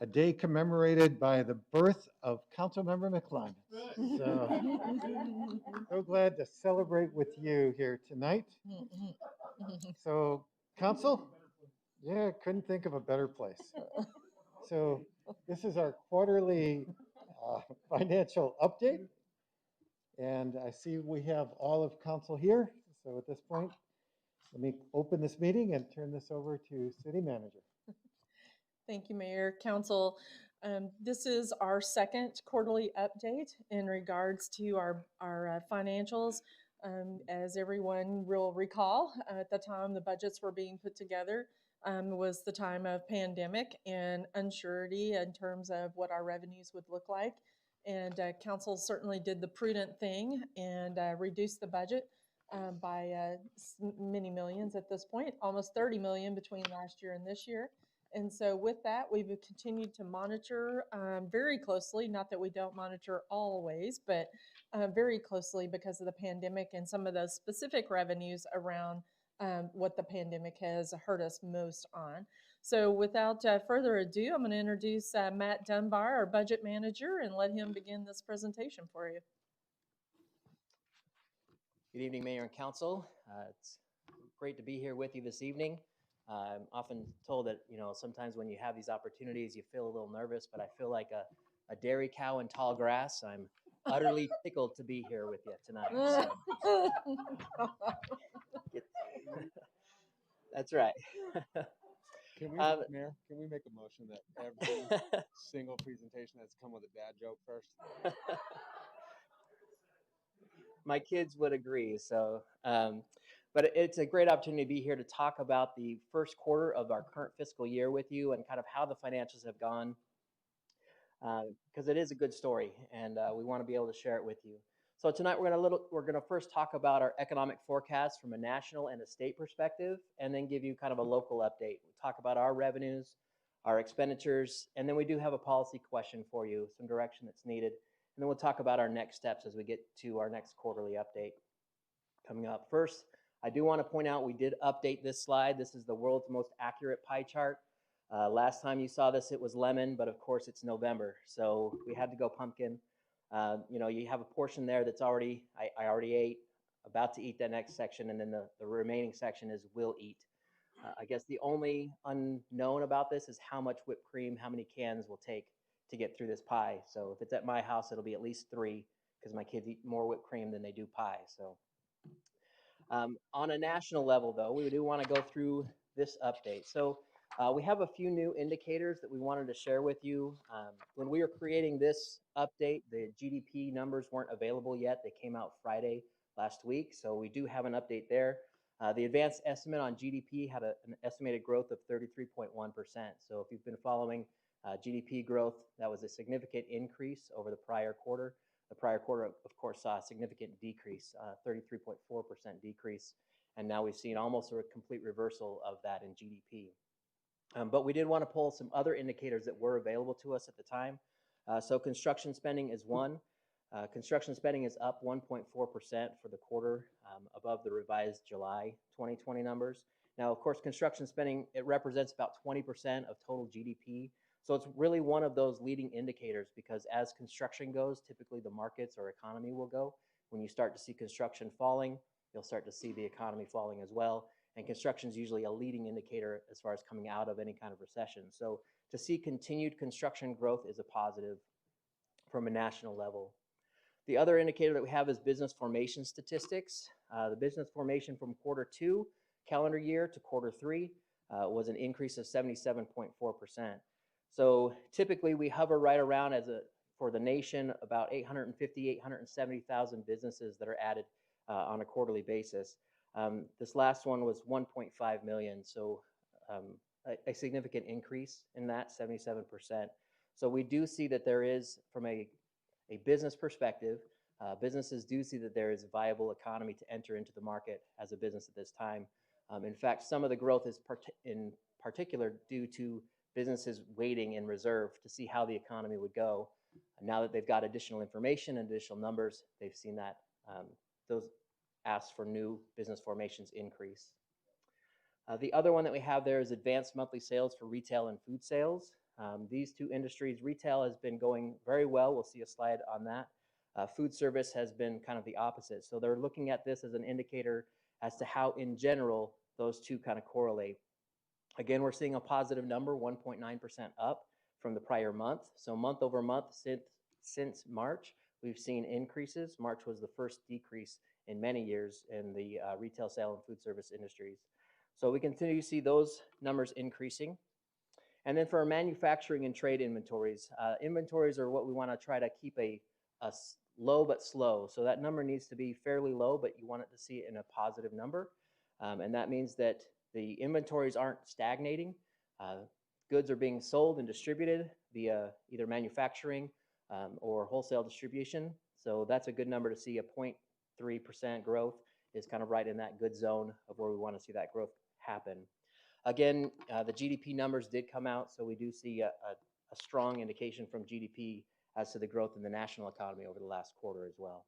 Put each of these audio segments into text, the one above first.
a day commemorated by the birth of Councilmember McClymont. So glad to celebrate with you here tonight. So, Council, yeah, couldn't think of a better place. So this is our quarterly financial update. And I see we have all of council here. So at this point, let me open this meeting and turn this over to City Manager. Thank you, Mayor, Council. This is our second quarterly update in regards to our financials. As everyone will recall, at the time the budgets were being put together, was the time of pandemic and unsurety in terms of what our revenues would look like. And council certainly did the prudent thing and reduced the budget by many millions at this point, almost 30 million between last year and this year. And so with that, we've continued to monitor very closely, not that we don't monitor always, but very closely because of the pandemic and some of those specific revenues around what the pandemic has hurt us most on. So without further ado, I'm going to introduce Matt Dunbar, our budget manager, and let him begin this presentation for you. Good evening, Mayor and Council. It's great to be here with you this evening. I'm often told that, sometimes when you have these opportunities, you feel a little nervous, but I feel like a dairy cow in tall grass. I'm utterly tickled to be here with you tonight. So. That's right. Mayor, can we make a motion that every single presentation has come with a dad joke first? My kids would agree. So, but it's a great opportunity to be here to talk about the first quarter of our current fiscal year with you and kind of how the financials have gone, because it is a good story and we want to be able to share it with you. So tonight we're going to first talk about our economic forecast from a national and a state perspective, and then give you kind of a local update. We'll talk about our revenues, our expenditures, and then we do have a policy question for you, some direction that's needed. And then we'll talk about our next steps as we get to our next quarterly update coming up. First, I do want to point out we did update this slide. This is the world's most accurate pie chart. Last time you saw this, it was lemon, but of course it's November, so we had to go pumpkin. You have a portion there that's I already ate, about to eat that next section, and then the remaining section is will eat. I guess the only unknown about this is how much whipped cream, how many cans will take to get through this pie. So if it's at my house, it'll be at least 3, because my kids eat more whipped cream than they do pie. So on a national level, though, we do want to go through this update. So we have a few new indicators that we wanted to share with you. When we were creating this update, the GDP numbers weren't available yet. They came out Friday last week, so we do have an update there. The advanced estimate on GDP had an estimated growth of 33.1%. So if you've been following GDP growth, that was a significant increase over the prior quarter. The prior quarter, of course, saw a significant decrease, 33.4% decrease, and now we've seen almost a complete reversal of that in GDP. But we did want to pull some other indicators that were available to us at the time. So construction spending is one. Construction spending is up 1.4% for the quarter, above the revised July 2020 numbers. Now, of course, construction spending, it represents about 20% of total GDP. So it's really one of those leading indicators, because as construction goes, typically the markets or economy will go. When you start to see construction falling, you'll start to see the economy falling as well. And construction is usually a leading indicator as far as coming out of any kind of recession. So to see continued construction growth is a positive from a national level. The other indicator that we have is business formation statistics. The business formation from Q2 calendar year to Q3 was an increase of 77.4%. So typically we hover right around for the nation about 870,000 businesses that are added on a quarterly basis. This last one was 1.5 million, so a significant increase in that, 77%. So we do see that there is, from a business perspective, businesses do see that there is a viable economy to enter into the market as a business at this time. In fact, some of the growth is in particular due to businesses waiting in reserve to see how the economy would go. And now that they've got additional information and additional numbers, they've seen that those asks for new business formations increase. The other one that we have there is advanced monthly sales for retail and food sales. These two industries, retail has been going very well. We'll see a slide on that. Food service has been kind of the opposite. So they're looking at this as an indicator as to how, in general, those two kind of correlate. Again, we're seeing a positive number, 1.9% up from the prior month. So month over month since March, we've seen increases. March was the first decrease in many years in the retail, sale, and food service industries. So we continue to see those numbers increasing. And then for our manufacturing and trade inventories, inventories are what we want to try to keep a low but slow. So that number needs to be fairly low, but you want it to see it in a positive number. And that means that the inventories aren't stagnating. Goods are being sold and distributed via either manufacturing or wholesale distribution. So that's a good number to see. A 0.3% growth is kind of right in that good zone of where we want to see that growth happen. Again, the GDP numbers did come out, so we do see a strong indication from GDP as to the growth in the national economy over the last quarter as well.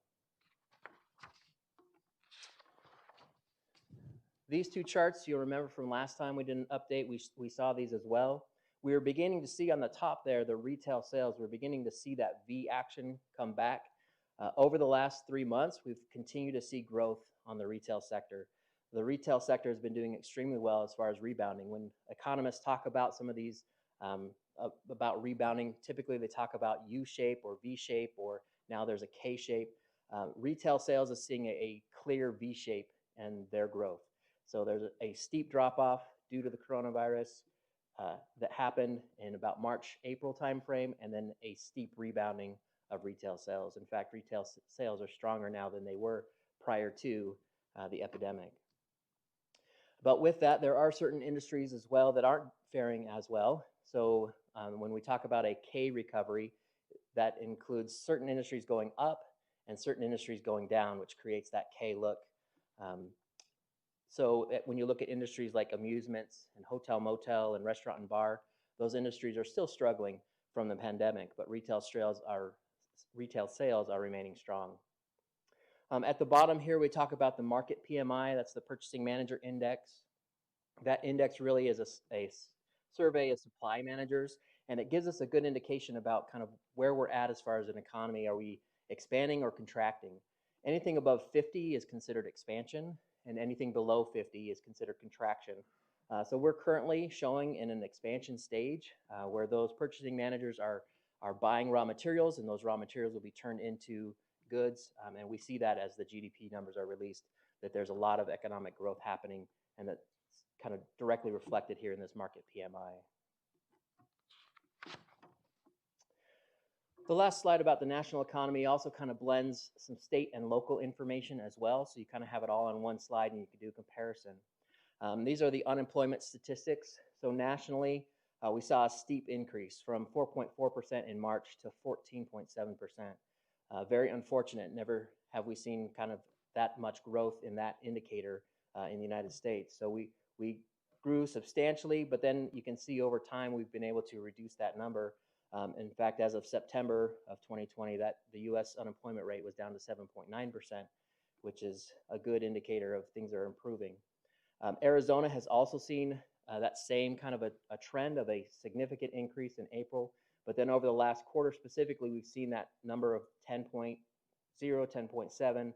These two charts, you'll remember from last time we did an update, we saw these as well. We were beginning to see on the top there, the retail sales, we're beginning to see that V action come back. Over the last 3 months, we've continued to see growth on the retail sector. The retail sector has been doing extremely well as far as rebounding. When economists talk about some of these, about rebounding, typically they talk about U-shape or V-shape, or now there's a K-shape. Retail sales is seeing a clear V-shape in their growth. So there's a steep drop-off due to the coronavirus that happened in about March, April timeframe, and then a steep rebounding of retail sales. In fact, retail sales are stronger now than they were prior to the epidemic. But with that, there are certain industries as well that aren't faring as well. So when we talk about a K recovery, that includes certain industries going up and certain industries going down, which creates that K look. So when you look at industries like amusements and hotel, motel, and restaurant and bar, those industries are still struggling from the pandemic, but retail sales are remaining strong. At the bottom here, we talk about the market PMI. That's the Purchasing Manager Index. That index really is a survey of supply managers, and it gives us a good indication about kind of where we're at as far as an economy. Are we expanding or contracting? Anything above 50 is considered expansion, and anything below 50 is considered contraction. So we're currently showing in an expansion stage where those purchasing managers are buying raw materials, and those raw materials will be turned into goods. And we see that as the GDP numbers are released, that there's a lot of economic growth happening, and that's kind of directly reflected here in this market PMI. The last slide about the national economy also kind of blends some state and local information as well, so you kind of have it all on one slide and you can do a comparison. These are the unemployment statistics. So nationally, we saw a steep increase from 4.4% in March to 14.7%. Very unfortunate. Never have we seen kind of that much growth in that indicator in the United States. So we grew substantially, but then you can see over time we've been able to reduce that number. In fact, as of September of 2020, that the U.S. unemployment rate was down to 7.9%, which is a good indicator of things are improving. Arizona has also seen that same kind of a trend of a significant increase in April, but then over the last quarter specifically, we've seen that number of 10.0, 10.7,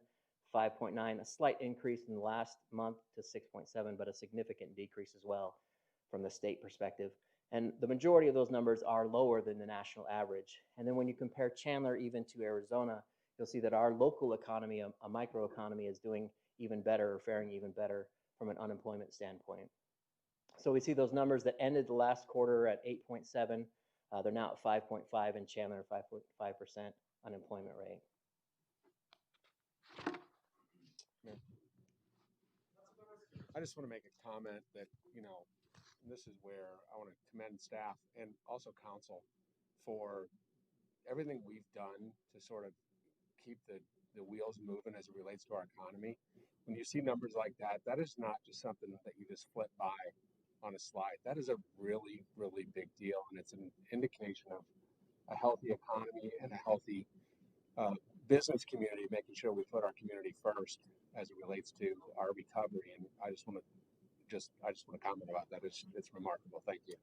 5.9, a slight increase in the last month to 6.7, but a significant decrease as well from the state perspective. And the majority of those numbers are lower than the national average. And then when you compare Chandler even to Arizona, you'll see that our local economy, a microeconomy, is doing even better or faring even better from an unemployment standpoint. So we see those numbers that ended the last quarter at 8.7. They're now at 5.5 in Chandler, 5.5% unemployment rate. I just want to make a comment that, you know, this is where I want to commend staff and also council for everything we've done to sort of keep the wheels moving as it relates to our economy. When you see numbers like that, that is not just something that you just flip by on a slide. That is a really, really big deal, and it's an indication of a healthy economy and a healthy business community, making sure we put our community first as it relates to our recovery. And I just want to comment about that. It's remarkable. Thank you.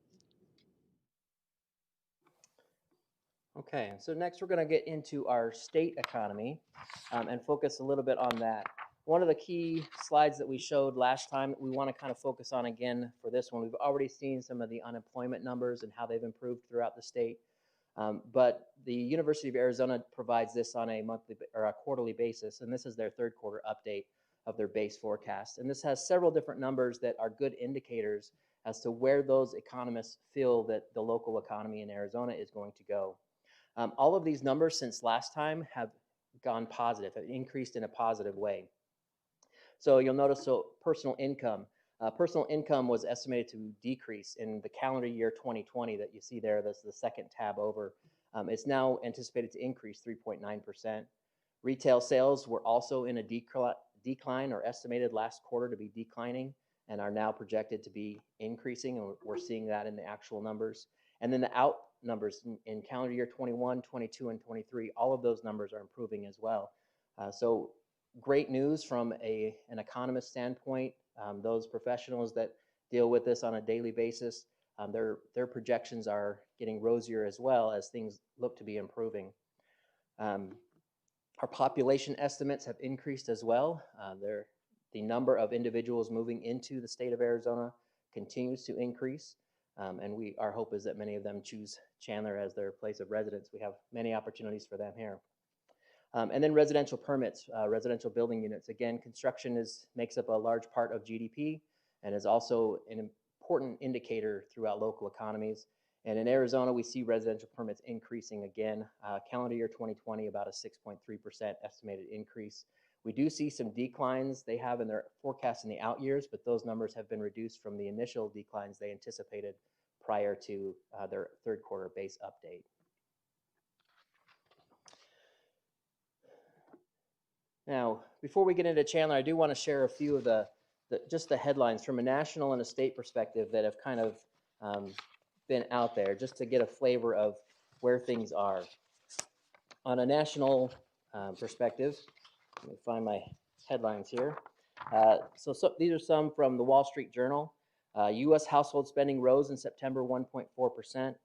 Okay, so next we're going to get into our state economy and focus a little bit on that. One of the key slides that we showed last time that we want to kind of focus on again for this one. We've already seen some of the unemployment numbers and how they've improved throughout the state. But the University of Arizona provides this on a monthly or a quarterly basis, and this is their third quarter update of their base forecast. And this has several different numbers that are good indicators as to where those economists feel that the local economy in Arizona is going to go. All of these numbers since last time have gone positive, have increased in a positive way. So you'll notice, so personal income was estimated to decrease in the calendar year 2020 that you see there. That's the second tab over. It's now anticipated to increase 3.9%. Retail sales were also in a decline, or estimated last quarter to be declining, and are now projected to be increasing, and we're seeing that in the actual numbers. And then the out numbers in calendar year 21, 22, and 23, all of those numbers are improving as well. So great news from an economist standpoint. Those professionals that deal with this on a daily basis, their projections are getting rosier as well as things look to be improving. Our population estimates have increased as well. The number of individuals moving into the state of Arizona continues to increase. And our hope is that many of them choose Chandler as their place of residence. We have many opportunities for them here. And then residential permits, residential building units. Again, construction makes up a large part of GDP and is also an important indicator throughout local economies. And in Arizona, we see residential permits increasing again. Calendar year 2020, about a 6.3% estimated increase. We do see some declines they have in their forecast in the out years, but those numbers have been reduced from the initial declines they anticipated prior to their third quarter base update. Now, before we get into Chandler, I do want to share a few of just the headlines from a national and a state perspective that have kind of been out there, just to get a flavor of where things are. On a national perspective, let me find my headlines here. So these are some from the Wall Street Journal. U.S. household spending rose in September 1.4%.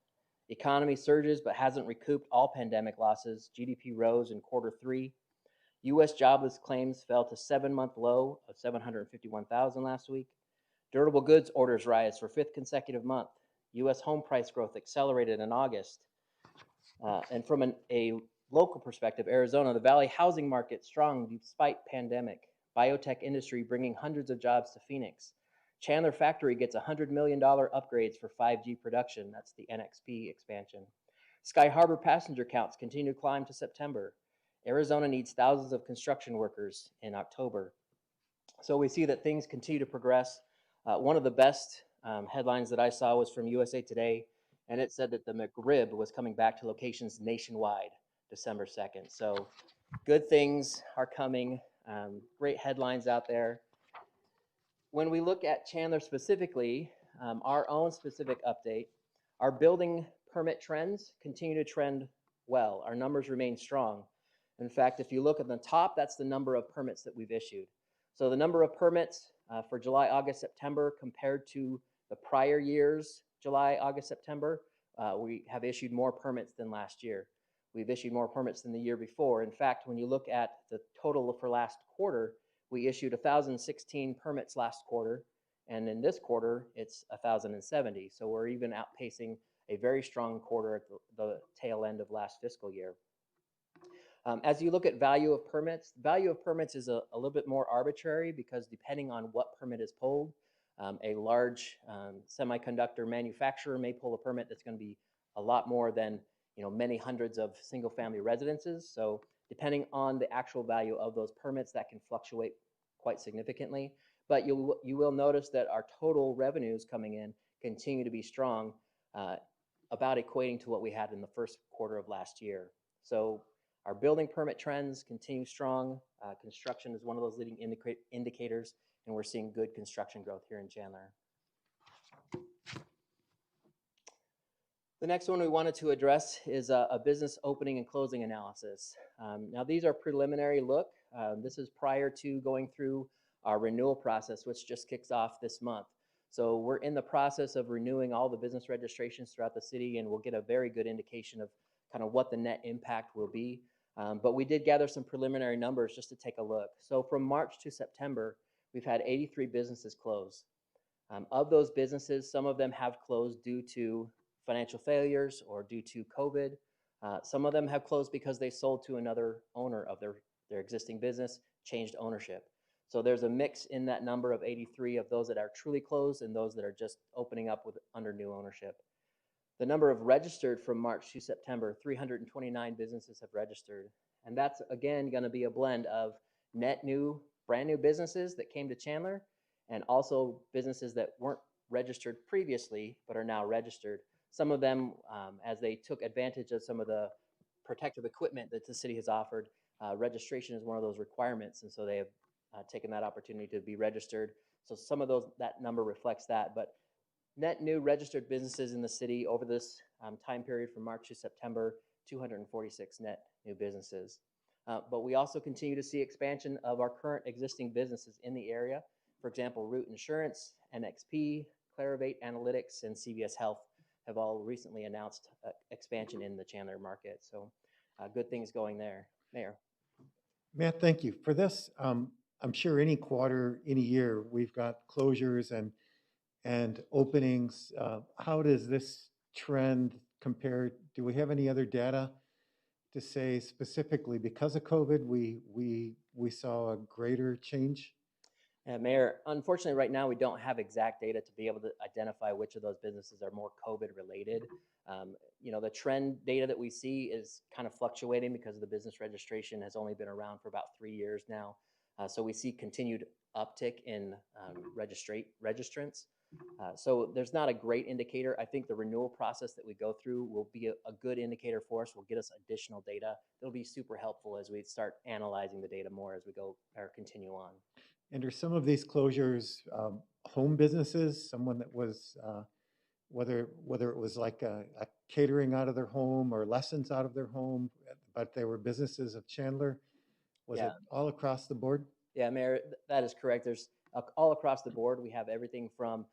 Economy surges but hasn't recouped all pandemic losses. GDP rose in quarter three. U.S. jobless claims fell to 7-month low of 751,000 last week. Durable goods orders rise for 5th consecutive month. U.S. home price growth accelerated in August. And from a local perspective, Arizona, the Valley housing market strong despite pandemic. Biotech industry bringing hundreds of jobs to Phoenix. Chandler factory gets $100 million upgrades for 5G production. That's the NXP expansion. Sky Harbor passenger counts continue to climb to September. Arizona needs thousands of construction workers in October. So we see that things continue to progress. One of the best headlines that I saw was from USA Today, and it said that the McRib was coming back to locations nationwide December 2nd. So good things are coming. Great headlines out there. When we look at Chandler specifically, our own specific update, our building permit trends continue to trend well. Our numbers remain strong. In fact, if you look at the top, that's the number of permits that we've issued. So the number of permits for July, August, September compared to the prior year's July, August, September, we have issued more permits than last year. We've issued more permits than the year before. In fact, when you look at the total for last quarter, we issued 1,016 permits last quarter, and in this quarter, it's 1,070. So we're even outpacing a very strong quarter at the tail end of last fiscal year. As you look at value of permits is a little bit more arbitrary because depending on what permit is pulled, a large semiconductor manufacturer may pull a permit that's going to be a lot more than many hundreds of single-family residences. So depending on the actual value of those permits, that can fluctuate quite significantly. But you will notice that our total revenues coming in continue to be strong, about equating to what we had in the first quarter of last year. So our building permit trends continue strong. Construction is one of those leading indicators, and we're seeing good construction growth here in Chandler. The next one we wanted to address is a business opening and closing analysis. Now these are preliminary look. This is prior to going through our renewal process, which just kicks off this month. So we're in the process of renewing all the business registrations throughout the city, and we'll get a very good indication of kind of what the net impact will be. But we did gather some preliminary numbers just to take a look. So from March to September, we've had 83 businesses close. Of those businesses, some of them have closed due to financial failures or due to COVID. Some of them have closed because they sold to another owner of their existing business, changed ownership. So there's a mix in that number of 83 of those that are truly closed and those that are just opening up under new ownership. The number of registered from March to September, 329 businesses have registered. And that's, again, going to be a blend of brand new businesses that came to Chandler and also businesses that weren't registered previously but are now registered. Some of them, as they took advantage of some of the protective equipment that the city has offered, registration is one of those requirements. And so they have taken that opportunity to be registered. So some of that number reflects that. But net new registered businesses in the city over this time period from March to September, 246 net new businesses. But we also continue to see expansion of our current existing businesses in the area. For example, Root Insurance, NXP, Clarivate Analytics, and CVS Health have all recently announced expansion in the Chandler market. So good things going there. Mayor. Matt, thank you. For this, I'm sure any quarter, any year, we've got closures and openings. How does this trend compare? Do we have any other data to say specifically because of COVID, we saw a greater change? Mayor, unfortunately, right now we don't have exact data to be able to identify which of those businesses are more COVID related. The trend data that we see is kind of fluctuating because the business registration has only been around for about 3 years now. So we see continued uptick in registrants. So there's not a great indicator. I think the renewal process that we go through will be a good indicator for us, will get us additional data. It'll be super helpful as we start analyzing the data more as we go or continue on. And are some of these closures home businesses, someone that was, whether it was like a catering out of their home or lessons out of their home, but they were businesses of Chandler? Was it all across the board? Yeah, Mayor, that is correct. There's all across the board. We have everything from,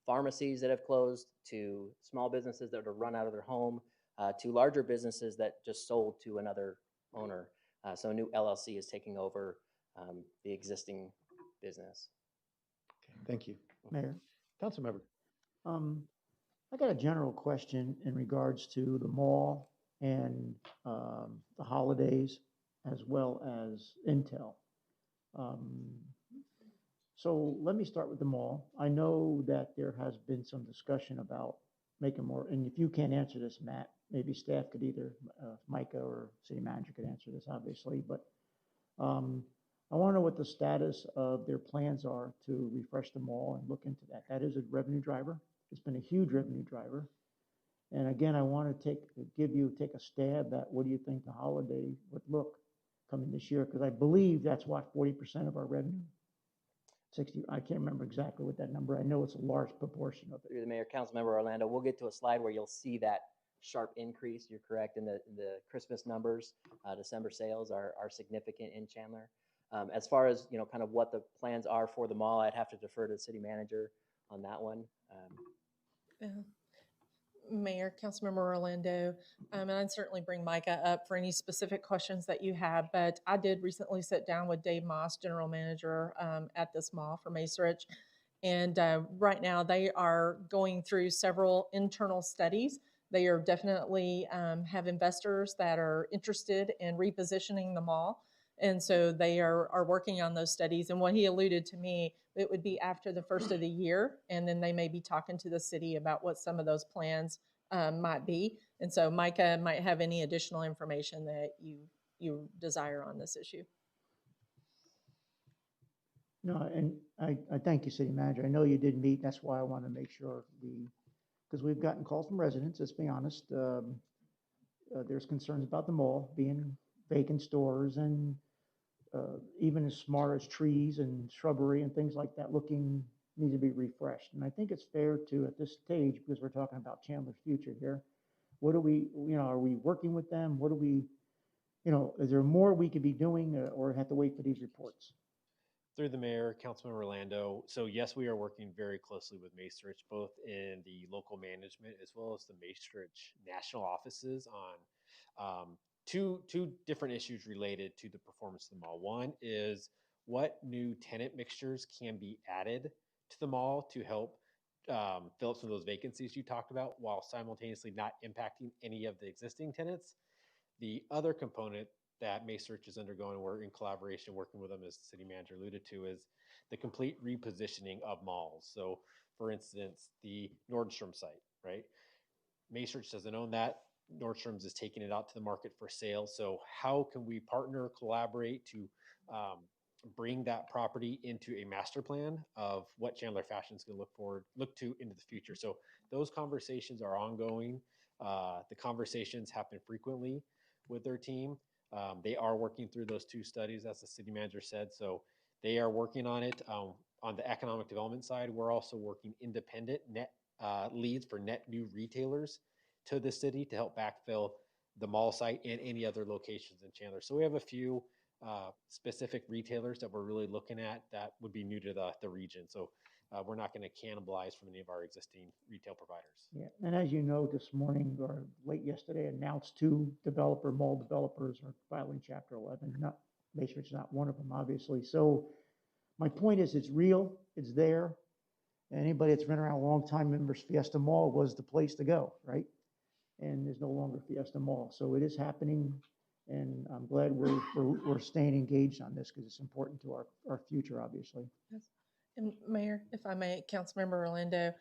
pharmacies that have closed to small businesses that are run out of their home to larger businesses that just sold to another owner. So a new LLC is taking over the existing business. Okay, thank you. Mayor, Council member. I got a general question in regards to the mall and the holidays as well as Intel. So let me start with the mall. I know that there has been some discussion about making more, and if you can't answer this, Matt, maybe staff could either, Micah or city manager could answer this, obviously, but I want to know what the status of their plans are to refresh the mall and look into that. That is a revenue driver. It's been a huge revenue driver. And again, I want to take a stab at what do you think the holiday would look coming this year? Because I believe that's what, 40% of our revenue? 60, I can't remember exactly what that number. I know it's a large proportion of it. Through the Mayor, Councilmember Orlando, we'll get to a slide where you'll see that sharp increase. You're correct in the Christmas numbers. December sales are significant in Chandler. As far as kind of what the plans are for the mall, I'd have to defer to the city manager on that one. Mayor, Councilmember Orlando, and I'd certainly bring Micah up for any specific questions that you have, but I did recently sit down with Dave Moss, general manager at this mall for Macerich, and right now they are going through several internal studies. They are definitely have investors that are interested in repositioning the mall. And so they are working on those studies. And what he alluded to me, it would be after the first of the year. And then they may be talking to the city about what some of those plans might be. And so Micah might have any additional information that you desire on this issue. No, and I thank you, city manager. I know you did meet. That's why I want to make sure because we've gotten calls from residents, let's be honest. There's concerns about the mall being vacant stores and even as smart as trees and shrubbery and things like that need to be refreshed. And I think it's fair to, at this stage, because we're talking about Chandler's future here, what do we, are we working with them? What do we, is there more we could be doing or have to wait for these reports? Through the mayor, Councilmember Orlando. So yes, we are working very closely with Macerich, both in the local management as well as the Macerich national offices on two different issues related to the performance of the mall. One is what new tenant mixtures can be added to the mall to help fill up some of those vacancies you talked about, while simultaneously not impacting any of the existing tenants. The other component that Macerich is undergoing, we're in collaboration working with them, as the city manager alluded to, is the complete repositioning of malls. So, for instance, the Nordstrom site, right? Macerich doesn't own that. Nordstrom's is taking it out to the market for sale. So, how can we partner, collaborate to bring that property into a master plan of what Chandler Fashion is going to look to into the future? So, those conversations are ongoing. The conversations happen frequently with their team. They are working through those two studies, as the city manager said. So they are working on it. On the economic development side, we're also working independent net leads for net new retailers to the city to help backfill the mall site and any other locations in Chandler. So we have a few specific retailers that we're really looking at that would be new to the region. So we're not going to cannibalize from any of our existing retail providers. Yeah, and as you know, this morning or late yesterday, announced two mall developers are filing Chapter 11. Not Macerich, not one of them, obviously. So my point is, it's real, it's there. Anybody that's been around a long time remembers Fiesta Mall was the place to go, right? And there's no longer Fiesta Mall, so it is happening, and I'm glad we're staying engaged on this because it's important to our future, obviously. Yes. And Mayor, if I may, Councilmember Orlando,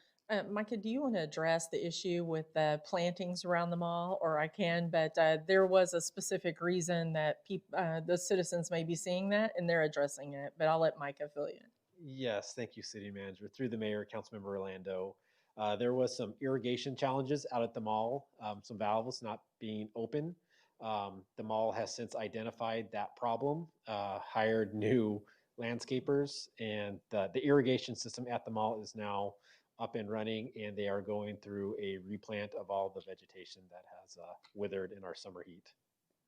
Micah, do you want to address the issue with the plantings around the mall? Or I can, but there was a specific reason that the citizens may be seeing that, and they're addressing it. But I'll let Micah fill you in. Yes, thank you, City Manager. Through the mayor, Councilmember Orlando. There was some irrigation challenges out at the mall, some valves not being open. The mall has since identified that problem, hired new landscapers, and the irrigation system at the mall is now up and running, and they are going through a replant of all the vegetation that has withered in our summer heat.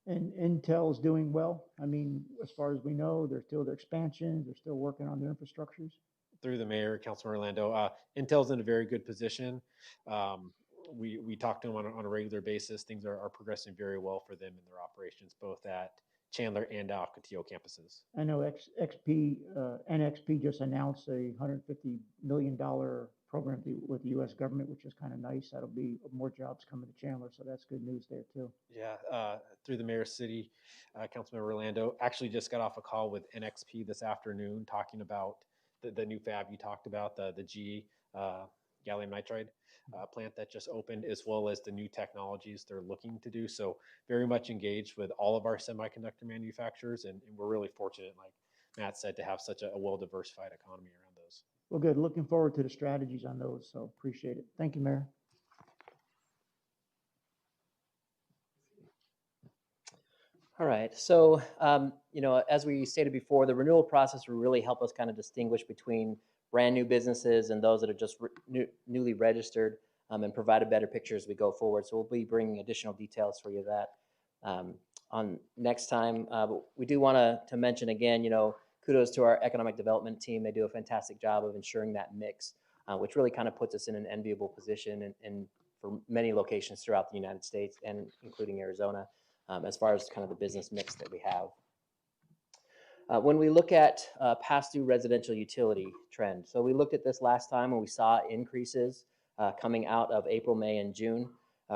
And Intel's doing well. I mean, as far as we know, they're still their expansions, they're still working on their infrastructures. Through the mayor, Councilman Orlando, Intel's in a very good position. We talk to them on a regular basis. Things are progressing very well for them in their operations, both at Chandler and Ocotillo campuses. I know NXP just announced a $150 million program with the U.S. government, which is kind of nice. That'll be more jobs coming to Chandler, so that's good news there too. Yeah, through the mayor's city, Councilmember Orlando actually just got off a call with NXP this afternoon talking about the new fab you talked about, the G gallium nitride plant that just opened, as well as the new technologies they're looking to do. So very much engaged with all of our semiconductor manufacturers, and we're really fortunate, like Matt said, to have such a well-diversified economy around those. Well, good. Looking forward to the strategies on those, so appreciate it. Thank you, Mayor. All right, so, as we stated before, the renewal process will really help us kind of distinguish between brand new businesses and those that are just newly registered, and provide a better picture as we go forward. So we'll be bringing additional details for you that on next time. But we do want to mention again, kudos to our economic development team. They do a fantastic job of ensuring that mix, which really kind of puts us in an enviable position and for many locations throughout the United States and including Arizona, as far as kind of the business mix that we have. When we look at past due residential utility trend, so we looked at this last time and we saw increases coming out of April, May, and June.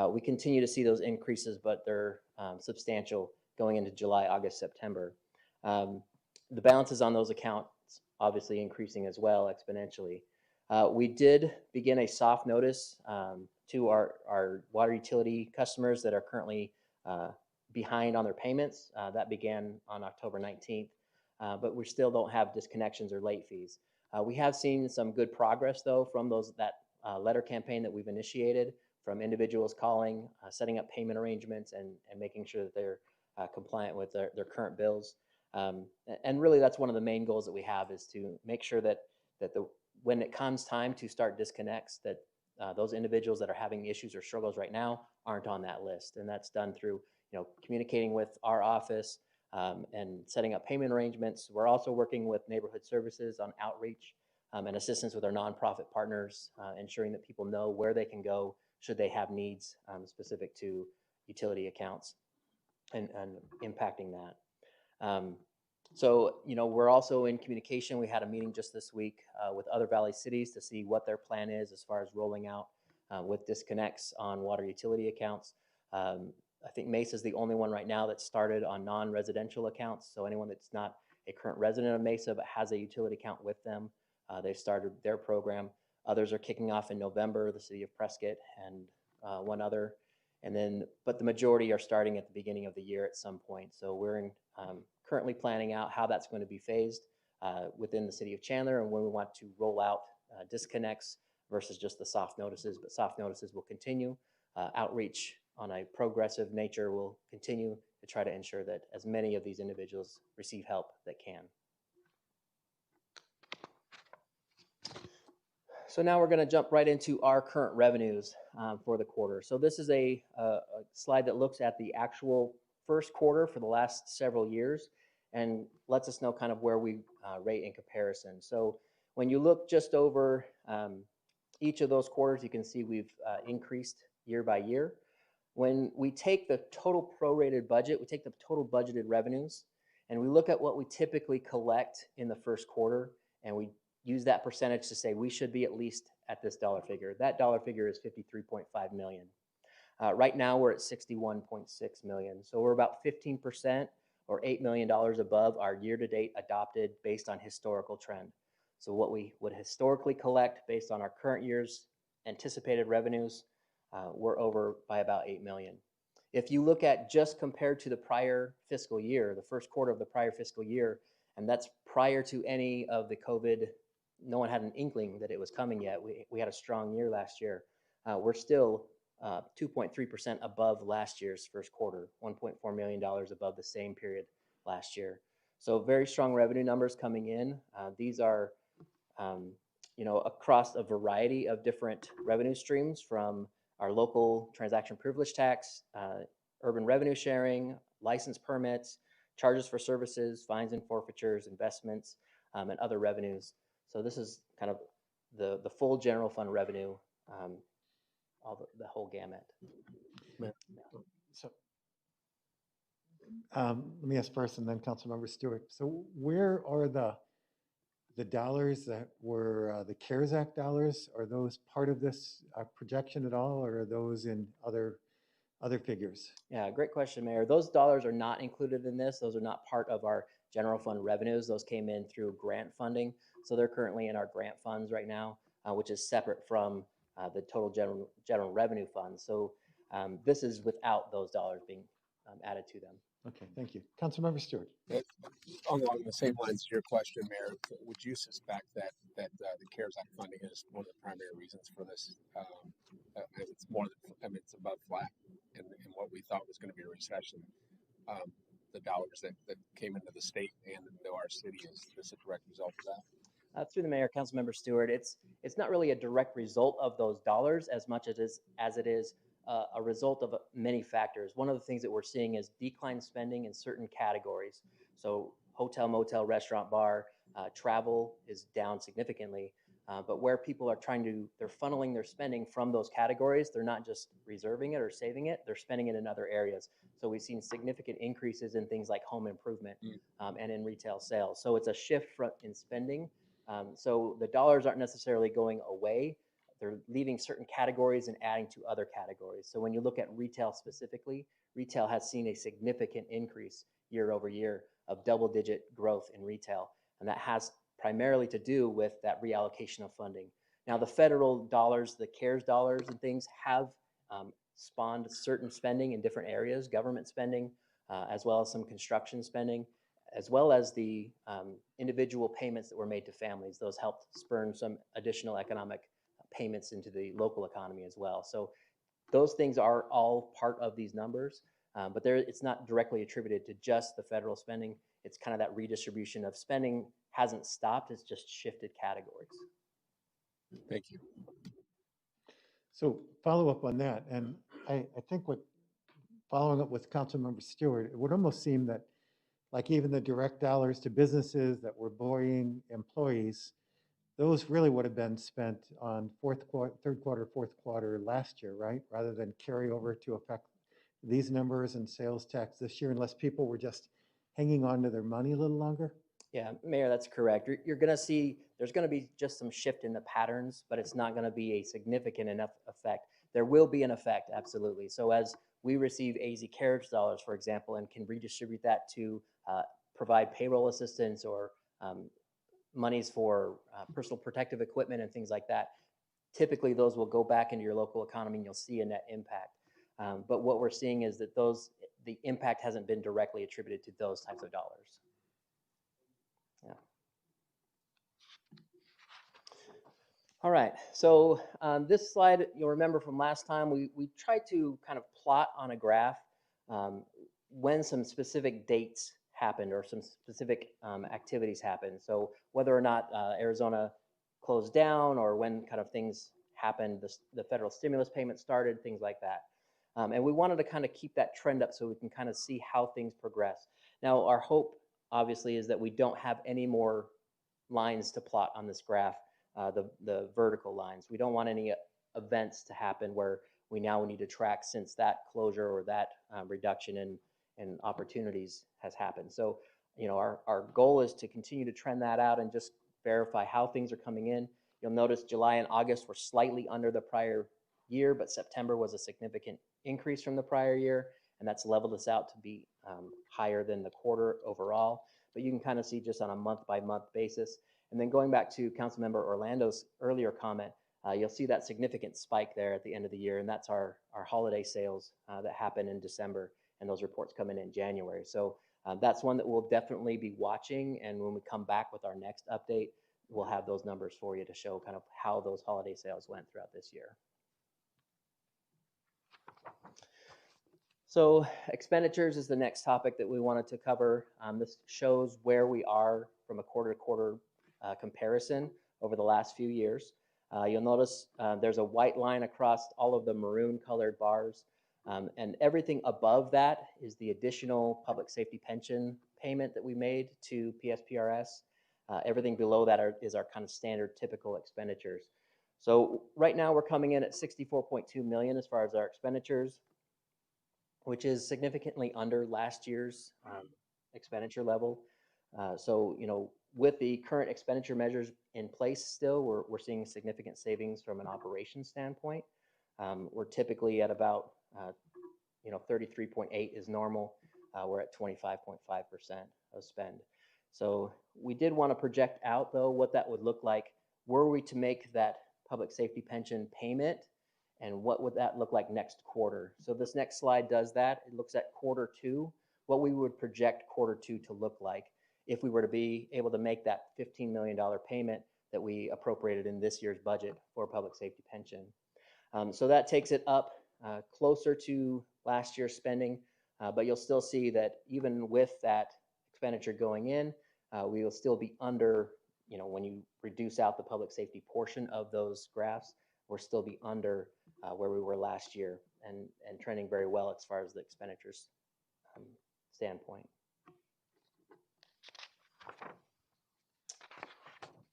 We continue to see those increases, but they're substantial going into July, August, September. The balances on those accounts obviously increasing as well exponentially. We did begin a soft notice to our water utility customers that are currently behind on their payments. That began on October 19th, but we still don't have disconnections or late fees. We have seen some good progress though from that letter campaign that we've initiated, from individuals calling, setting up payment arrangements, and making sure that they're compliant with their current bills. And really that's one of the main goals that we have, is to make sure that when it comes time to start disconnects, that those individuals that are having issues or struggles right now aren't on that list. And that's done through communicating with our office, and setting up payment arrangements. We're also working with neighborhood services on outreach and assistance with our nonprofit partners, ensuring that people know where they can go should they have needs specific to utility accounts and impacting that. So, we're also in communication. We had a meeting just this week with other Valley cities to see what their plan is as far as rolling out with disconnects on water utility accounts. I think Mesa is the only one right now that started on non-residential accounts. So anyone that's not a current resident of Mesa but has a utility account with them, they started their program. Others are kicking off in November, the city of Prescott and one other. But the majority are starting at the beginning of the year at some point. So we're currently planning out how that's going to be phased within the city of Chandler and when we want to roll out disconnects versus just the soft notices. But soft notices will continue. Outreach on a progressive nature will continue to try to ensure that as many of these individuals receive help that can. So now we're going to jump right into our current revenues for the quarter. So this is a slide that looks at the actual first quarter for the last several years and lets us know kind of where we rate in comparison. So when you look just over each of those quarters, you can see we've increased year by year. When we take the total prorated budget, we take the total budgeted revenues, and we look at what we typically collect in the first quarter, and we use that percentage to say we should be at least at this dollar figure. That dollar figure is $53.5 million. Right now we're at $61.6 million. So we're about 15% or $8 million above our year-to-date adopted based on historical trend. So what we would historically collect based on our current year's anticipated revenues, we're over by about $8 million. If you look at just compared to the prior fiscal year, the first quarter of the prior fiscal year, and that's prior to any of the COVID, no one had an inkling that it was coming yet. We had a strong year last year. We're still 2.3% above last year's first quarter, $1.4 million above the same period last year. So very strong revenue numbers coming in. These are across a variety of different revenue streams from our local transaction privilege tax, urban revenue sharing, license permits, charges for services, fines and forfeitures, investments, and other revenues. So this is kind of the full general fund revenue, the whole gamut. So let me ask first and then Councilmember Stewart. So where are the dollars that were the CARES Act dollars? Are those part of this projection at all, or are those in other figures? Yeah, great question, Mayor. Those dollars are not included in this. Those are not part of our general fund revenues. Those came in through grant funding. So they're currently in our grant funds right now, which is separate from the total general revenue fund. So this is without those dollars being added to them. Okay, thank you. Councilmember Stewart. Along the same lines to your question, Mayor, would you suspect that the CARES Act funding is one of the primary reasons for this? It's more than, it's above flat in what we thought was going to be a recession. The dollars that came into the state and into our city, is this a direct result of that? Through the Mayor, Councilmember Stewart, it's not really a direct result of those dollars as much as it is a result of many factors. One of the things that we're seeing is declined spending in certain categories. So hotel, motel, restaurant, bar, travel is down significantly. But where people are they're funneling their spending from those categories, they're not just reserving it or saving it, they're spending it in other areas. So we've seen significant increases in things like home improvement and in retail sales. So it's a shift in spending. So the dollars aren't necessarily going away. They're leaving certain categories and adding to other categories. So when you look at retail specifically, retail has seen a significant increase year over year of double-digit growth in retail. And that has primarily to do with that reallocation of funding. Now, the federal dollars, the CARES dollars and things have spawned certain spending in different areas, government spending, as well as some construction spending, as well as the individual payments that were made to families. Those helped spur some additional economic payments into the local economy as well. So those things are all part of these numbers, but it's not directly attributed to just the federal spending. It's kind of that redistribution of spending hasn't stopped, it's just shifted categories. Thank you. So follow up on that, and I think following up with Councilmember Stewart, it would almost seem that like even the direct dollars to businesses that were employing employees, those really would have been spent on third quarter, fourth quarter last year, right? Rather than carry over to affect these numbers and sales tax this year, unless people were just hanging on to their money a little longer. Yeah, Mayor, that's correct. You're going to see there's going to be just some shift in the patterns, but it's not going to be a significant enough effect. There will be an effect, absolutely. So as we receive AZ carriage dollars, for example, and can redistribute that to provide payroll assistance or monies for personal protective equipment and things like that, typically those will go back into your local economy and you'll see a net impact. But what we're seeing is that the impact hasn't been directly attributed to those types of dollars. Yeah. All right, so this slide, you'll remember from last time, we tried to kind of plot on a graph when some specific dates happened or some specific activities happened. So whether or not Arizona closed down or when kind of things happened, the federal stimulus payment started, things like that. And we wanted to kind of keep that trend up so we can kind of see how things progress. Now, our hope, obviously, is that we don't have any more lines to plot on this graph, the vertical lines. We don't want any events to happen where we now need to track since that closure or that reduction in opportunities has happened. So, you know, our goal is to continue to trend that out and just verify how things are coming in. You'll notice July and August were slightly under the prior year, but September was a significant increase from the prior year, and that's leveled us out to be higher than the quarter overall. But you can kind of see just on a month-by-month basis. And then going back to Councilmember Orlando's earlier comment, you'll see that significant spike there at the end of the year, and that's our holiday sales that happen in December, and those reports come in January. So that's one that we'll definitely be watching, and when we come back with our next update, we'll have those numbers for you to show kind of how those holiday sales went throughout this year. So expenditures is the next topic that we wanted to cover. This shows where we are from a quarter-to-quarter comparison over the last few years. You'll notice there's a white line across all of the maroon colored bars, and everything above that is the additional public safety pension payment that we made to PSPRS. Everything below that is our kind of standard typical expenditures. So right now we're coming in at 64.2 million as far as our expenditures, which is significantly under last year's expenditure level. So, you know, with the current expenditure measures in place still, we're seeing significant savings from an operations standpoint. We're typically at about, 33.8 is normal. We're at 25.5% of spend. So we did want to project out, though, what that would look like were we to make that public safety pension payment, and what would that look like next quarter. So this next slide does that. It looks at quarter two, what we would project quarter two to look like if we were to be able to make that $15 million payment that we appropriated in this year's budget for public safety pension. So that takes it up closer to last year's spending, but you'll still see that even with that expenditure going in, we will still be under, when you reduce out the public safety portion of those graphs, we'll still be under where we were last year, and trending very well as far as the expenditures standpoint.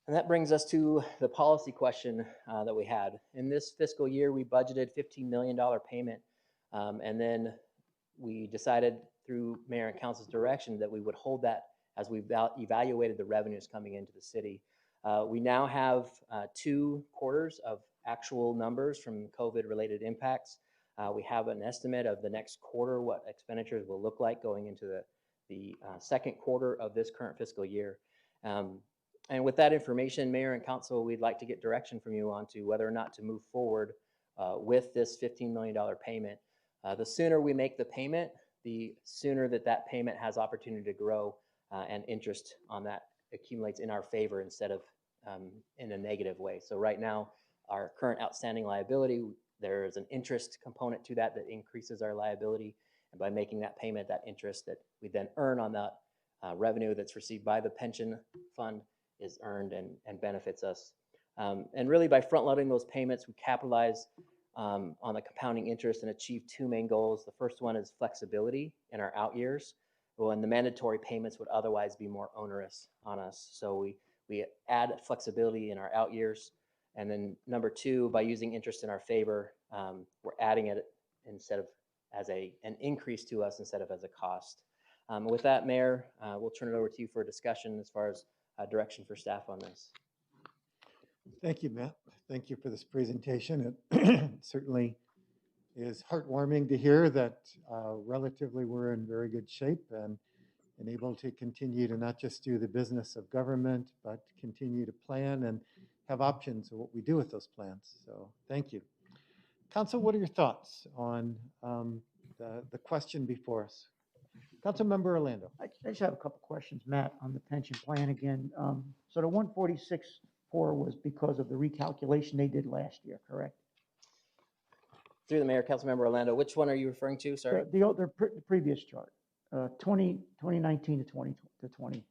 And that brings us to the policy question that we had. In this fiscal year, we budgeted $15 million payment, and then we decided through Mayor and Council's direction that we would hold that as we evaluated the revenues coming into the city. We now have 2 quarters of actual numbers from COVID-related impacts. We have an estimate of the next quarter, what expenditures will look like going into the second quarter of this current fiscal year. And with that information, Mayor and Council, we'd like to get direction from you on to whether or not to move forward with this $15 million payment. The sooner we make the payment, the sooner that payment has opportunity to grow, and interest on that accumulates in our favor instead of in a negative way. So right now, our current outstanding liability, there is an interest component to that increases our liability. And by making that payment, that interest that we then earn on that revenue that's received by the pension fund is earned and benefits us. And really by front loading those payments, we capitalize on the compounding interest and achieve 2 main goals. The first one is flexibility in our out years. when the mandatory payments would otherwise be more onerous on us. So we add flexibility in our out years. And then number two, by using interest in our favor, we're adding it instead of as an increase to us instead of as a cost. With that, Mayor, we'll turn it over to you for a discussion as far as direction for staff on this. Thank you, Matt. Thank you for this presentation. It certainly is heartwarming to hear that relatively we're in very good shape and able to continue to not just do the business of government, but continue to plan and have options of what we do with those plans. So thank you. Council, what are your thoughts on the question before us? Councilmember Orlando. I just have a couple questions, Matt, on the pension plan again. So the 146.4 was because of the recalculation they did last year, correct? Through the Mayor, Councilmember Orlando, which one are you referring to? Sorry. The previous chart, 2019 to 2020.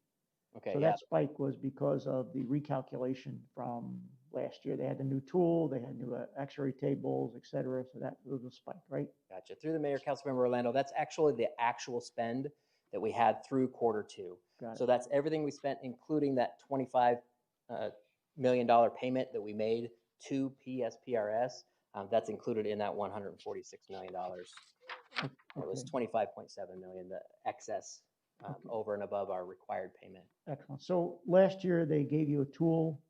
Okay, So yeah. that spike was because of the recalculation from last year. They had the new tool, they had new actuary tables, et cetera. So that was a spike, right? Gotcha. Through the Mayor, Councilmember Orlando, that's actually the actual spend that we had through Q2. Got So it. that's everything we spent, including that $25 million payment that we made to PSPRS. That's included in that $146 million. It was Okay. 25.7 million, the excess over and above our required payment. Excellent. So last year they gave you a tool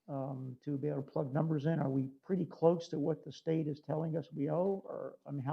to be able to plug numbers in. Are we pretty close to what the state is telling us we owe? Or I mean,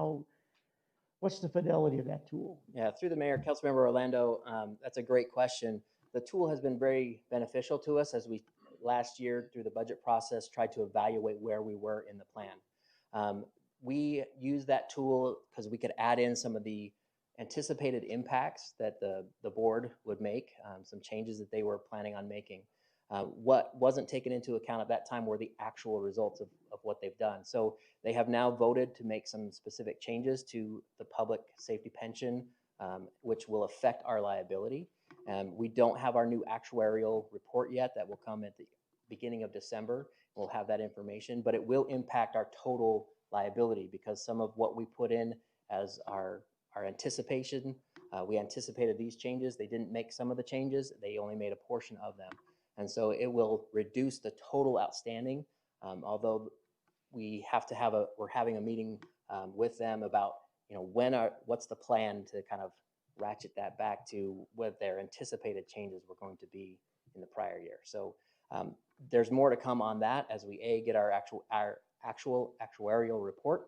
what's the fidelity of that tool? Yeah, through the Mayor, Councilmember Orlando, that's a great question. The tool has been very beneficial to us as we last year through the budget process tried to evaluate where we were in the plan. We used that tool because we could add in some of the anticipated impacts that the board would make, some changes that they were planning on making. What wasn't taken into account at that time were the actual results of what they've done. So they have now voted to make some specific changes to the public safety pension, which will affect our liability. We don't have our new actuarial report yet. That will come at the beginning of December. We'll have that information, but it will impact our total liability because some of what we put in as our anticipation, we anticipated these changes. They didn't make some of the changes. They only made a portion of them. And so it will reduce the total outstanding, although we have to we're having a meeting with them about, what's the plan to kind of ratchet that back to what their anticipated changes were going to be in the prior year. So there's more to come on that as we get our actual actuarial report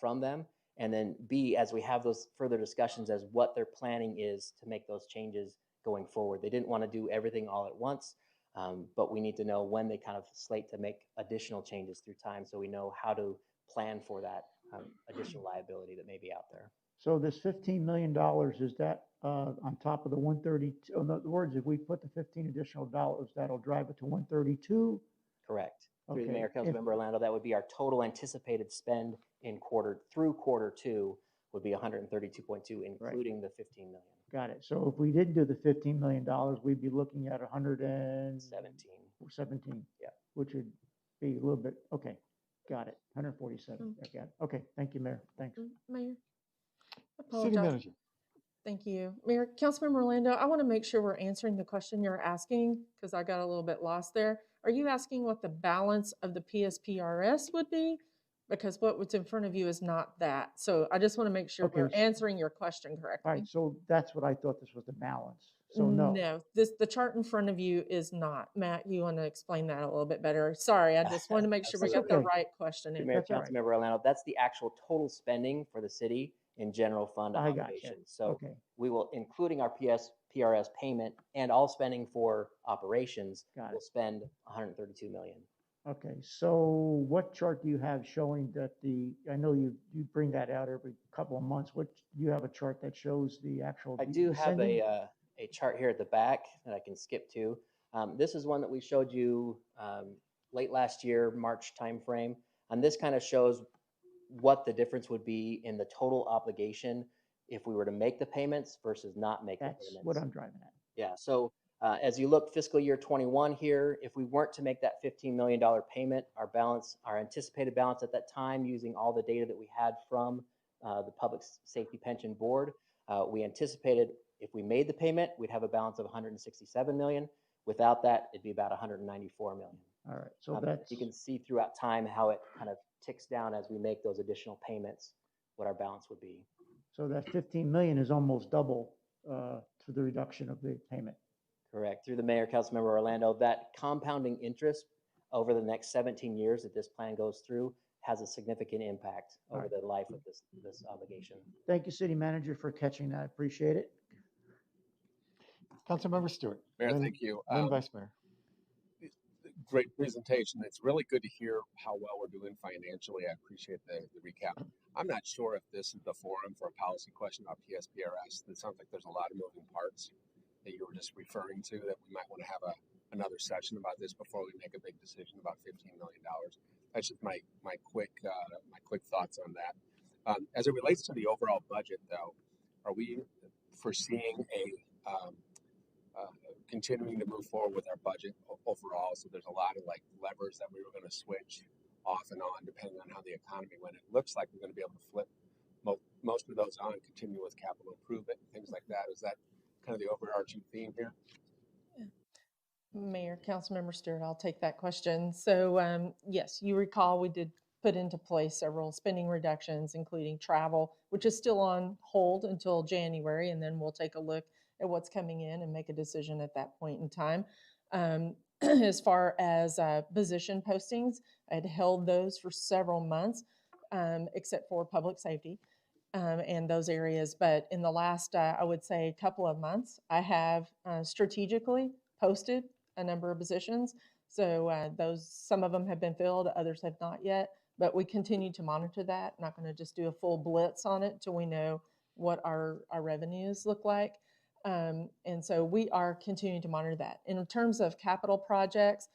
from them, and then B, as we have those further discussions as what their planning is to make those changes going forward. They didn't want to do everything all at once, but we need to know when they kind of slate to make additional changes through time so we know how to plan for that additional liability that may be out there. So this $15 million, is that on top of the 132? In other words, if we put the 15 additional dollars, that'll drive it to 132? Correct. Through the Okay. Mayor, Councilmember Orlando, that would be our total anticipated spend in through Q2 would be 132.2, including the 15 million. Got it. So if we didn't do the $15 million, we'd be looking at 117. Yeah. Which would be a little bit, okay. Got it. 147. I got it. Okay. Thank you, Mayor. Thanks. Mayor. City Manager. Thank you. Mayor, Councilmember Orlando, I want to make sure we're answering the question you're asking because I got a little bit lost there. Are you asking what the balance of the PSPRS would be? Because what's in front of you is not that. So I just want to make sure Okay. we're answering your question correctly. All right. So that's what I thought this was the balance. So no. No, the chart in front of you is not. Matt, you want to explain that a little bit better? Sorry, I just want to make sure we got the okay. right question in. Mayor, That's all right. Councilmember Orlando, that's the actual total spending for the city in general fund I gotcha. obligations. So Okay. we will, including our PSPRS payment and all spending for operations, Got we'll it. spend 132 million. Okay. So what chart do you have showing that I know you bring that out every couple of months. Do you have a chart that shows the actual? I do have descending? a chart here at the back that I can skip to. This is one that we showed you late last year, March timeframe. And this kind of shows what the difference would be in the total obligation if we were to make the payments versus not make the payments. That's what I'm driving at. Yeah, so as you look fiscal year 21 here, if we weren't to make that $15 million payment, our anticipated balance at that time, using all the data that we had from the Public Safety Pension Board, we anticipated If we made the payment, we'd have a balance of 167 million. Without that, it'd be about 194 million. All right, so that's, You can see throughout time how it kind of ticks down as we make those additional payments, what our balance would be. so that 15 million is almost double to the reduction of the payment. Correct. Through the mayor, Councilmember Orlando, that compounding interest over the next 17 years that this plan goes through has a significant impact over Right. the life of this obligation. Thank you, City Manager, for catching that. I appreciate it. Councilmember Stewart. Mayor, then- thank you. Then Vice Mayor. Great presentation. It's really good to hear how well we're doing financially. I appreciate the recap. I'm not sure if this is the forum for a policy question about PSPRS. It sounds like there's a lot of moving parts that you were just referring to, that we might want to have another session about this before we make a big decision about $15 million. That's just my quick thoughts on that. As it relates to the overall budget, though, are we foreseeing continuing to move forward with our budget overall? So there's a lot of like levers that we were going to switch off and on depending on how the economy went. It looks like we're going to be able to flip most of those on and continue with capital improvement and things like that. Is that kind of the overarching theme here? Mayor, Councilmember Stewart, I'll take that question. So yes, you recall we did put into place several spending reductions, including travel, which is still on hold until January, and then we'll take a look at what's coming in and make a decision at that point in time. As far as position postings, I had held those for several months, except for public safety and those areas. But in the last, I would say, couple of months, I have strategically posted a number of positions. So some of them have been filled, others have not yet. But we continue to monitor that. Not going to just do a full blitz on it till we know what our revenues look like. And so we are continuing to monitor that. In terms of capital projects,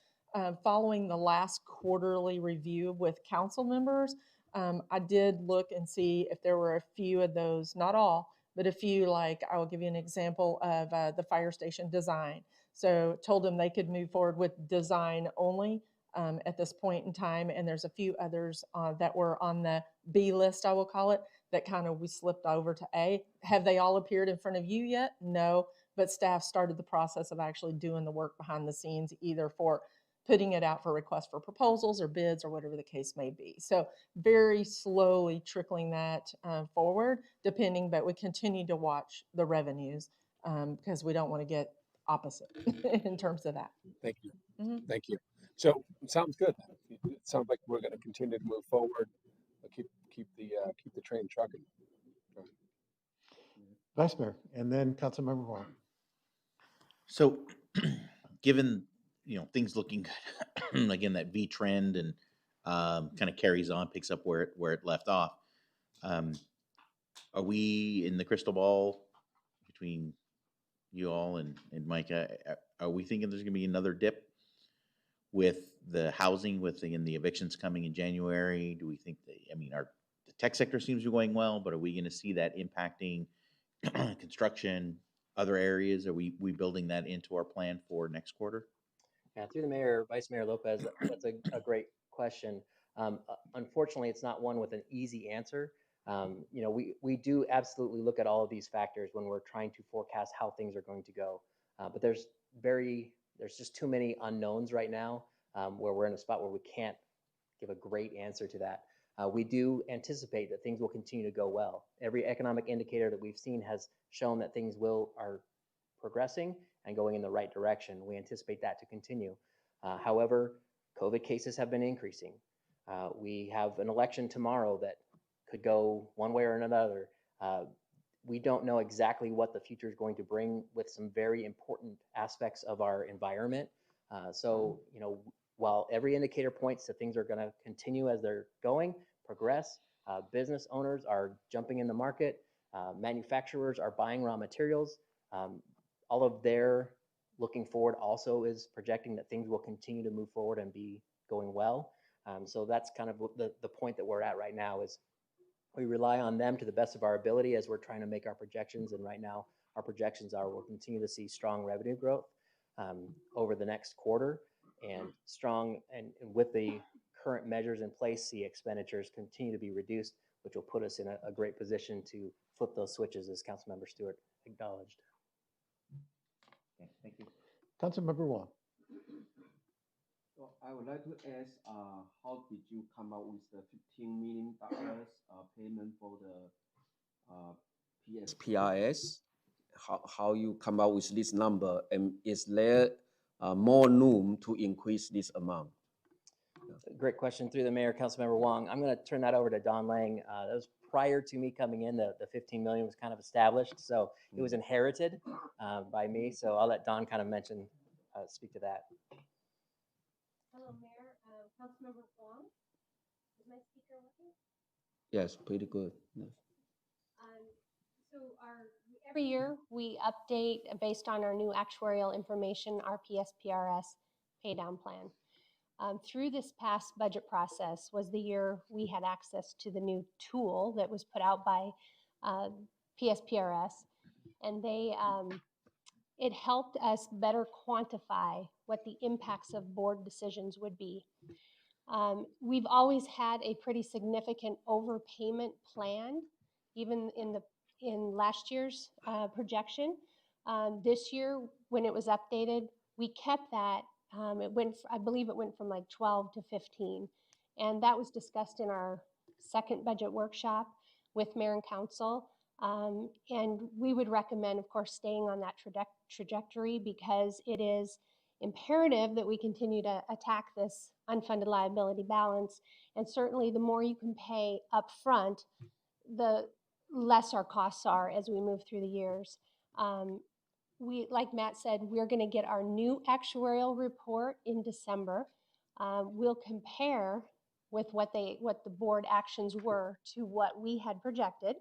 following the last quarterly review with council members, I did look and see if there were a few of those, not all, but a few, like I will give you an example of the fire station design. So told them they could move forward with design only at this point in time. And there's a few others that were on the B list, I will call it, that kind of we slipped over to A. Have they all appeared in front of you yet? No, but staff started the process of actually doing the work behind the scenes, either for putting it out for requests for proposals or bids or whatever the case may be. So very slowly trickling that forward, depending, but we continue to watch the revenues because we don't want to get opposite in terms of that. Thank you. Mm-hmm. Thank you. So it sounds good. It sounds like we're going to continue to move forward. Keep the train trucking. Vice Mayor, and then Councilmember Wong. So, given things looking good, again that V trend and kind of carries on, picks up where it left off. Are we in the crystal ball between you all and Micah? Are we thinking there's going to be another dip with the housing, with the evictions coming in January? Do we think the tech sector seems to be going well, but are we going to see that impacting construction, other areas? Are we building that into our plan for next quarter? Yeah, through the mayor, Vice Mayor Lopez, that's a great question. Unfortunately, it's not one with an easy answer. We do absolutely look at all of these factors when we're trying to forecast how things are going to go. But there's just too many unknowns right now where we're in a spot where we can't give a great answer to that. We do anticipate that things will continue to go well. Every economic indicator that we've seen has shown that things are progressing and going in the right direction. We anticipate that to continue. However, COVID cases have been increasing. We have an election tomorrow that could go one way or another. We don't know exactly what the future is going to bring with some very important aspects of our environment. While every indicator points to things are going to continue as they're going, progress, business owners are jumping in the market, manufacturers are buying raw materials. All of their looking forward also is projecting that things will continue to move forward and be going well. So that's kind of the point that we're at right now, is we rely on them to the best of our ability as we're trying to make our projections. And right now our projections are we'll continue to see strong revenue growth over the next quarter, and strong, and with the current measures in place, see expenditures continue to be reduced, which will put us in a great position to flip those switches, as Councilmember Stewart acknowledged. Okay, thank you. Councilmember Wong. So I would like to ask, how did you come up with the $15 million payment for the PSPRS? How you come up with this number, and is there more room to increase this amount? Great question through the mayor, Councilmember Wong. I'm going to turn that over to Don Lang. That was prior to me coming in. The 15 million was kind of established, so it was inherited by me. So I'll let Don kind of speak to that. Hello, Mayor. Councilmember Wong. Is my speaker working? Yes, pretty good. Yes. So every year we update based on our new actuarial information, our PSPRS pay down plan. Through this past budget process was the year we had access to the new tool that was put out by PSPRS, and it helped us better quantify what the impacts of board decisions would be. We've always had a pretty significant overpayment plan, even in last year's projection. This year, when it was updated, we kept that. I believe it went from like 12 to 15, and that was discussed in our second budget workshop with mayor and council. And we would recommend, of course, staying on that trajectory, because it is imperative that we continue to attack this unfunded liability balance. And certainly the more you can pay up front, the less our costs are as we move through the years. Like Matt said, we're going to get our new actuarial report in December. We'll compare with what the board actions were to what we had projected.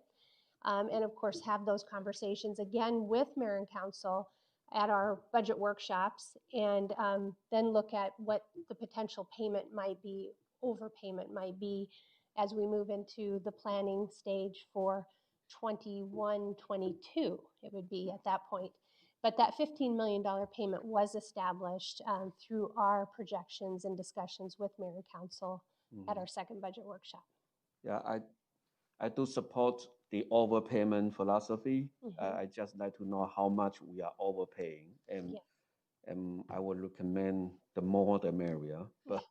And of course, have those conversations again with mayor and council at our budget workshops, and then look at what the potential payment might be, overpayment might be, as we move into the planning stage for 21, 22. It would be at that point. But that $15 million payment was established through our projections and discussions with mayor and council at our second budget workshop. Yeah, I do support the overpayment philosophy. I just like to know how much we are overpaying, and I would recommend the more the merrier. But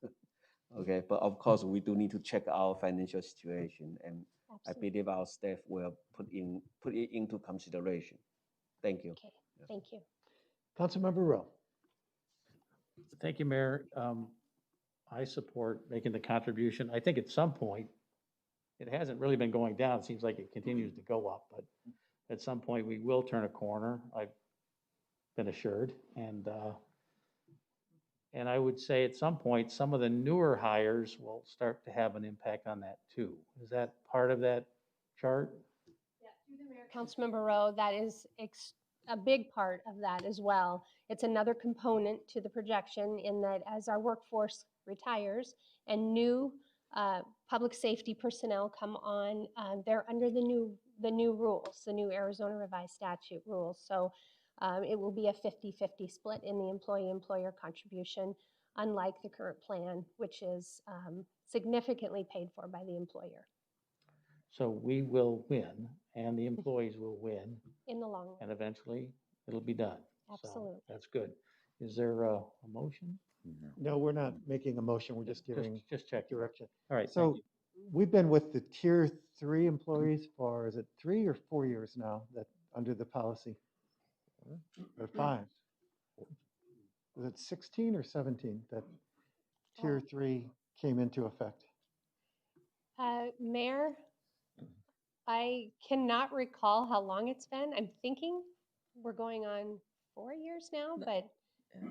okay, but of course we do need to check our financial situation, and absolutely. I believe our staff will put it into consideration. Thank you. Okay, thank you. Councilmember Rowe. Thank you, Mayor. I support making the contribution. I think at some point, it hasn't really been going down. It seems like it continues to go up, but at some point we will turn a corner. I've been assured. And I would say at some point, some of the newer hires will start to have an impact on that too. Is that part of that chart? Yeah, through the mayor, Councilmember Rowe, that is a big part of that as well. It's another component to the projection, in that as our workforce retires and new public safety personnel come on, they're under the new rules, the new Arizona revised statute rules. So it will be a 50-50 split in the employee-employer contribution, unlike the current plan, which is significantly paid for by the employer. So we will win, and the employees will win. In the long run. And eventually it'll be done. Absolutely. So that's good. Is there a motion? No, we're not making a motion. We're just giving just check direction. All right. So we've been with the tier 3 employees for, is it 3 or 4 years now, that under the policy? Or 5? Was it 16 or 17 that tier 3 came into effect? Mayor, I cannot recall how long it's been. I'm thinking we're going on 4 years now, but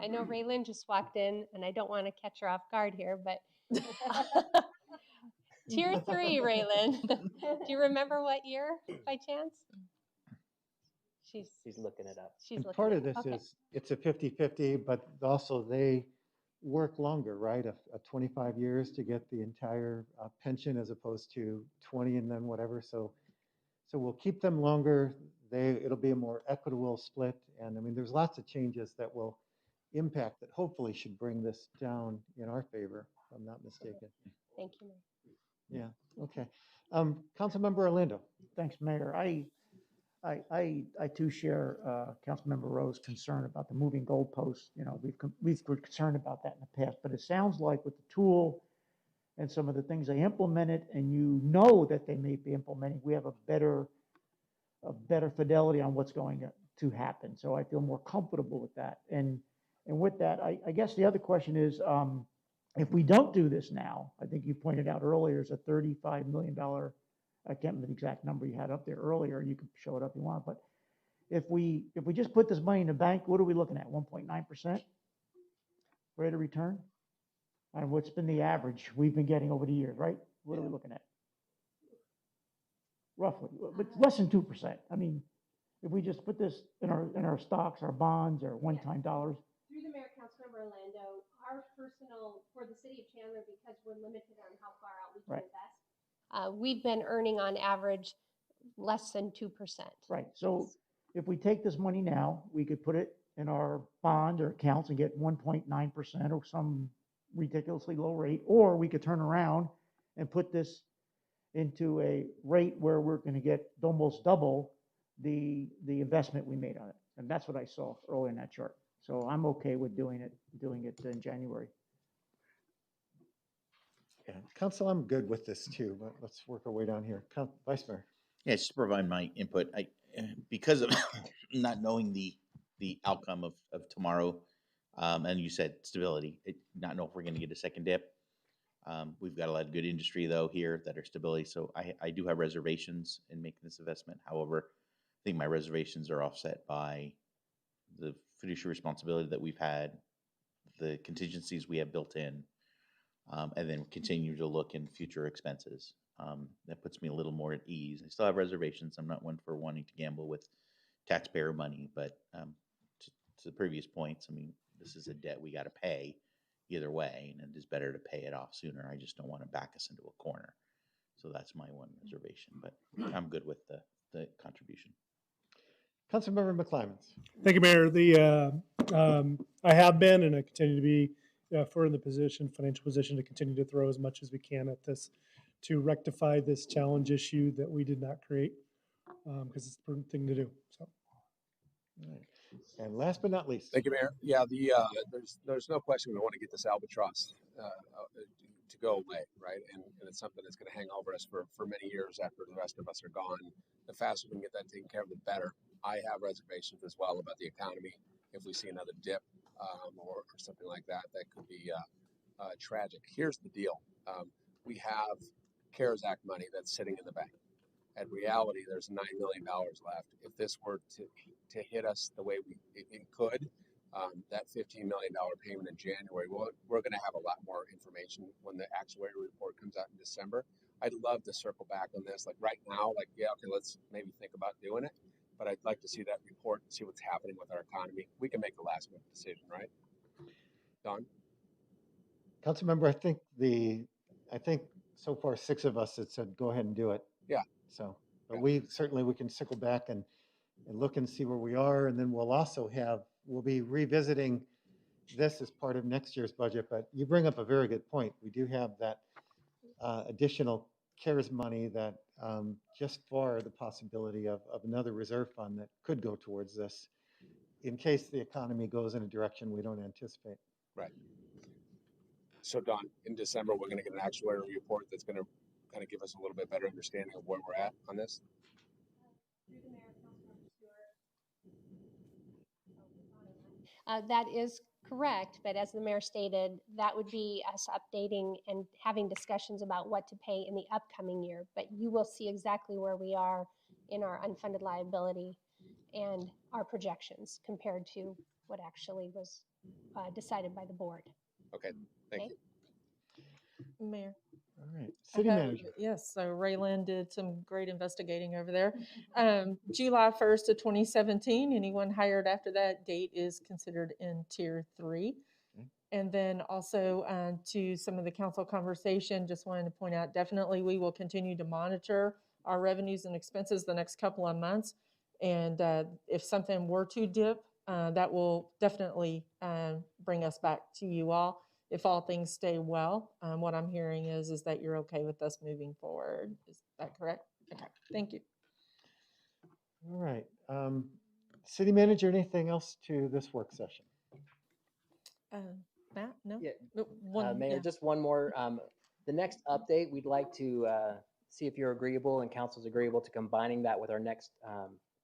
I know Raylan just walked in, and I don't want to catch her off guard here, but tier 3, Raylan. Do you remember what year by chance? She's looking it up. And part of this is it's a 50-50, but also they work longer, right? A 25 years to get the entire pension, as opposed to 20 and then whatever. So we'll keep them longer. It'll be a more equitable split. And I mean, there's lots of changes that will impact that hopefully should bring this down in our favor, if I'm not mistaken. Thank you, Mayor. Yeah, okay. Councilmember Orlando. Thanks, Mayor. I I too share Councilmember Rowe's concern about the moving goalposts. You know, we've were concerned about that in the past, but it sounds like with the tool and some of the things they implemented, and you know that they may be implementing, we have a better fidelity on what's going to happen. So I feel more comfortable with that. And with that, I guess the other question is, if we don't do this now, I think you pointed out earlier, is a $35 million, I can't remember the exact number you had up there earlier, you can show it up if you want, but if we just put this money in the bank, what are we looking at, 1.9% rate of return? And what's been the average we've been getting over the years, right? What are we looking at? Roughly, but less than 2%. I mean, if we just put this in our stocks, our bonds, our one-time dollars. Through the mayor, Councilmember Orlando, our personal, for the city of Chandler, because we're limited on how far out we can Right. invest, we've been earning on average less than 2%. Right, so if we take this money now, we could put it in our bond or accounts and get 1.9% or some ridiculously low rate, or we could turn around and put this into a rate where we're going to get almost double the investment we made on it. And that's what I saw earlier in that chart. So I'm okay with doing it in January. Yeah, Council, I'm good with this too, but let's work our way down here. Vice Mayor. Yeah, just to provide my input, because of not knowing the outcome of tomorrow, and you said stability, not know if we're going to get a second dip. We've got a lot of good industry though here that are stability, so I do have reservations in making this investment. However, I think my reservations are offset by the fiduciary responsibility that we've had, the contingencies we have built in, and then continue to look in future expenses. That puts me a little more at ease. I still have reservations. I'm not one for wanting to gamble with taxpayer money, but to the previous points, I mean, this is a debt we got to pay either way, and it is better to pay it off sooner. I just don't want to back us into a corner. So that's my one reservation, but I'm good with the contribution. Councilmember McClymons. Thank you, Mayor. I have been and I continue to be for in the financial position to continue to throw as much as we can at this to rectify this challenge issue that we did not create, because it's the prudent thing to do. So. All right. And last but not least. Thank you, Mayor. Yeah, there's no question we want to get this albatross to go away, right? And it's something that's going to hang over us for many years after the rest of us are gone. The faster we can get that taken care of, the better. I have reservations as well about the economy. If we see another dip or something like that, that could be tragic. Here's the deal. We have CARES Act money that's sitting in the bank. In reality, there's $9 million left. If this were to hit us the way it could, that $15 million payment in January, we're going to have a lot more information when the actuary report comes out in December. I'd love to circle back on this. Like right now, okay, let's maybe think about doing it. But I'd like to see that report and see what's happening with our economy. We can make the last minute decision, right? Don? Councilmember, I think so far 6 of us had said go ahead and do it. Yeah. So, but we can circle back and look and see where we are, and then we'll be revisiting this as part of next year's budget. But you bring up a very good point. We do have that additional CARES money that just for the possibility of another reserve fund that could go towards this in case the economy goes in a direction we don't anticipate. Right. So Don, in December, we're going to get an actuary report that's going to kind of give us a little bit better understanding of where we're at on this. That is correct, but as the mayor stated, that would be us updating and having discussions about what to pay in the upcoming year. But you will see exactly where we are in our unfunded liability and our projections compared to what actually was decided by the board. Okay, thank you. Mayor. All right, City Manager. Yes, so Raylan did some great investigating over there. July 1st of 2017, anyone hired after that date is considered in Tier 3. Okay. And then also to some of the council conversation, just wanted to point out, definitely we will continue to monitor our revenues and expenses the next couple of months. And if something were to dip, that will definitely bring us back to you all. If all things stay well, what I'm hearing is that you're okay with us moving forward. Is that correct? Okay, thank you. All right. City manager, anything else to this work session? Matt, no? Yeah, No, one, Mayor, yeah. just one more. The next update, we'd like to see if you're agreeable and council's agreeable to combining that with our next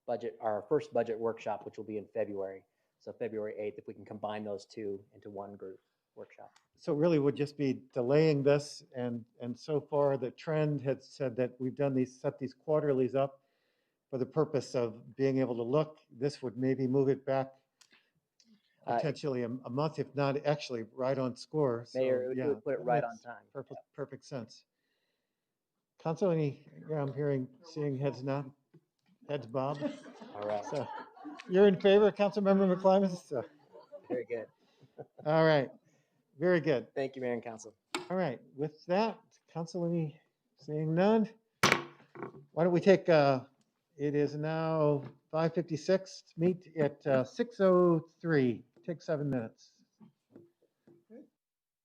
budget, our first budget workshop, which will be in February. So February 8th, if we can combine those two into one group workshop. So it really would just be delaying this, and so far the trend had said that we've done set these quarterlies up for the purpose of being able to look. This would maybe move it back potentially a month, if not actually right on score. So Mayor, it yeah, would put it that right on makes time. perfect sense. Council, I'm seeing heads nod, heads bob. All right. So you're in favor, Councilmember McClimus? So, Very good. all right, very good. Thank you, Mayor and Council. All right, with that, Council, seeing none, why don't we take, it is now 5:56, meet at 6:03, take 7 minutes.